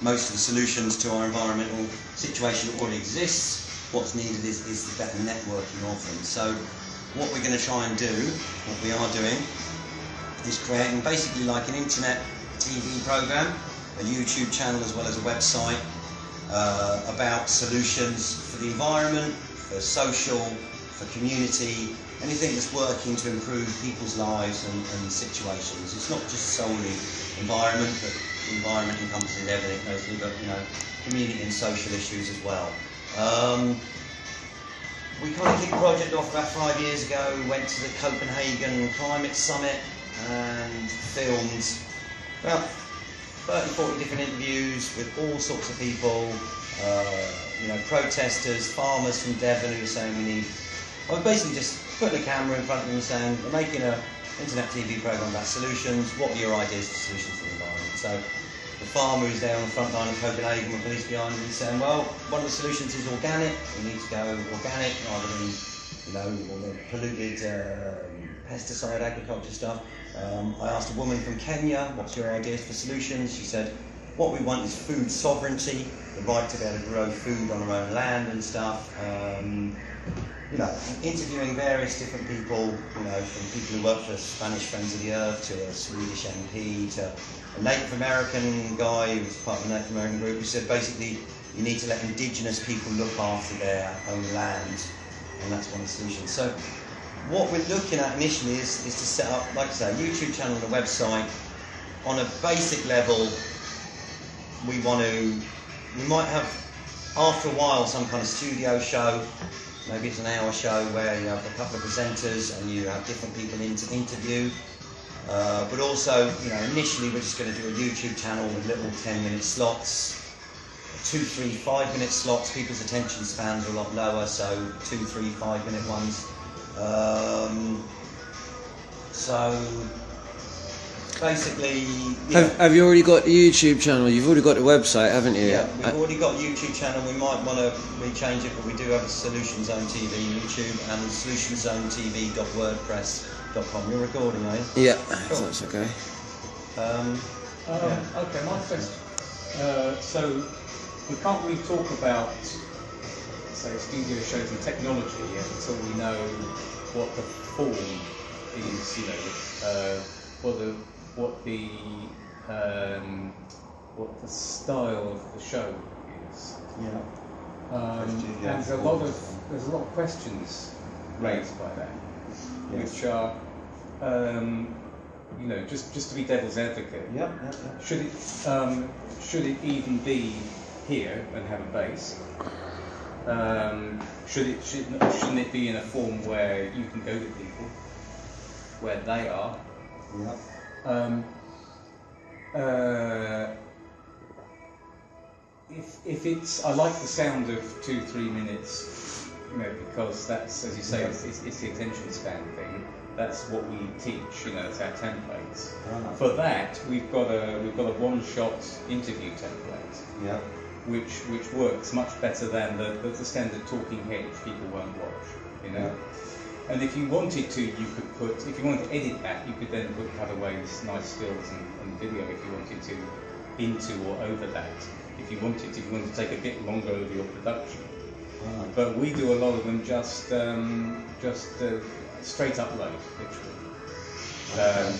most of the solutions to our environmental situation already exists. What's needed is the better networking of them. So what we're going to try and do, what we are doing, is creating basically like an internet TV program, a YouTube channel as well as a website about solutions for the environment, for social, for community, anything that's working to improve people's lives and situations. It's not just solely environment, but environment encompasses everything mostly, but you know, community and social issues as well. We kind of kicked the project off about 5 years ago. We went to the Copenhagen Climate Summit and filmed about 30, 40 different interviews with all sorts of people, you know, protesters, farmers from Devon who were saying we need. I was basically just putting a camera in front of them and saying, we're making an internet TV program about solutions. What are your ideas for solutions for the environment? So the farmer who's there on the front line of Copenhagen with police behind him, he's saying, well, one of the solutions is organic. We need to go organic rather than, you know, all the polluted pesticide agriculture stuff. I asked a woman from Kenya, what's your ideas for solutions? She said, what we want is food sovereignty, the right to be able to grow food on our own land and stuff. You know, interviewing various different people, you know, from people who work for Spanish Friends of the Earth to a Swedish MP to a Native American guy who was part of the Native American group who said basically you need to let indigenous people look after their own land, and that's one of the solutions. So what we're looking at initially is to set up, like I say, a YouTube channel and a website. On a basic level, we might have, after a while, some kind of studio show. Maybe it's an hour show where you have a couple of presenters and you have different people in to interview. But also, you know, initially we're just going to do a YouTube channel with little 10-minute slots, 2, 3, 5-minute slots. People's attention spans are a lot lower, so 2, 3, 5-minute ones. So basically, have you already got the YouTube channel? You've already got the website, haven't you? Yeah, we've already got a YouTube channel. We might want to rechange it, but we do have a Solution Zone TV YouTube and solutionsonetv.wordpress.com. You're recording, are you? Yeah, cool. That's okay. Okay, my question. So we can't really talk about, say, studio shows and technology yet until we know what the form is. You know, what the style of the show is. Yeah. And there's a lot of questions raised by that, Yes. which are, you know, just to be devil's advocate. Yep. Should it even be here and have a base? Shouldn't it be in a form where you can go to people where they are? Yep. If it's, I like the sound of 2-3 minutes, you know, because that's, as you say, it's the attention span thing. That's what we teach, you know, it's our templates. For that, we've got a one-shot interview template. Yeah. Which works much better than the standard talking head, which people won't watch, you know. Yeah. And if you wanted to, you could put, if you wanted to edit that, you could then put cutaways, nice stills and video if you wanted to, into or over that. If you wanted to take a bit longer over your production. Right. But we do a lot of them just straight upload, literally. The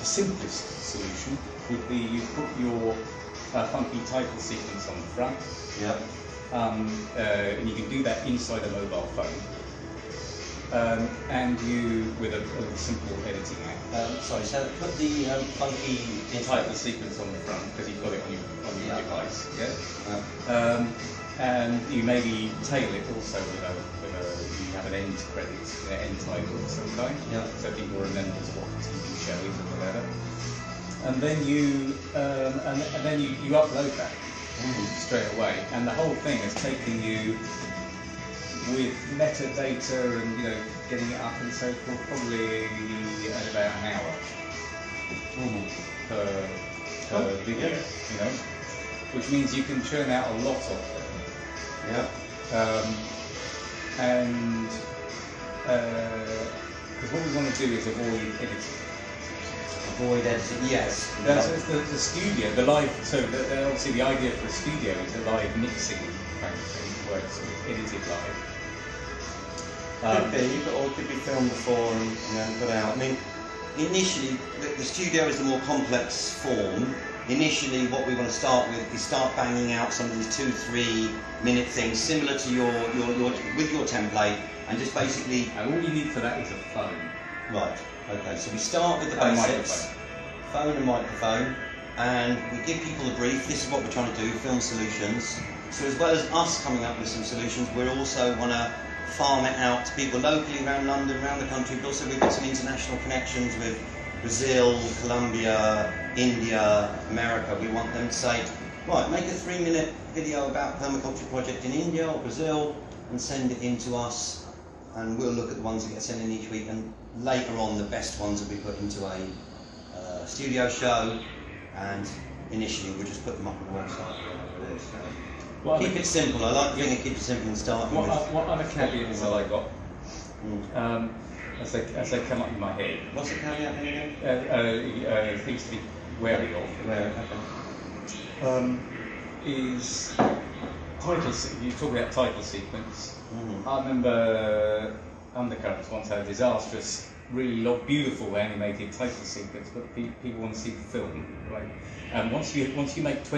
simplest solution would be you put your funky title sequence on the front. Yeah. And you can do that inside a mobile phone. And you, with a simple editing app. Sorry, so put the funky title sequence on the front because you've got it on your device. Yeah. And you maybe tail it also with you have an end credit, end title of some kind. Yeah. So people remember what the TV show is or whatever. And then you upload that straight away, and the whole thing is taking you with metadata and, you know, getting it up and so forth, probably at about an hour per video, you know, which means you can churn out a lot of them. Yeah. And because what we want to do is avoid editing. void editing. Yes. That's the studio, the live. So obviously the idea for the studio is a live mixing kind of thing, where it's sort of edited live. Could be, or it could be filmed before and then put out. I mean, initially, the studio is the more complex form. Initially, what we want to start with is start banging out some of these 2-3 minute things, similar to your with your template, and just basically. And all you need for that is a phone. Right. Okay. So we start with the And basics, phone and microphone, and we give people a brief. This is what we're trying to do: film solutions. So as well as us coming up with some solutions, we also want to farm it out to people locally around London, around the country, but also we've got some international connections with Brazil, Colombia, India, America. We want them to say, right, make a 3-minute video about permaculture project in India or Brazil and send it in to us, and we'll look at the ones that get sent in each week, and later on the best ones will be put into a studio show, and initially we'll just put them up on the website. Keep it simple. I like the thing of keep it simple and start. What other caveats have I got? As they come up in my head. What's the caveat again? Things to be wary of. Is title. You talk about title sequence. I remember Undercurrents once had a disastrous, really beautiful animated title sequence, but people want to see the film, right? And once you make 20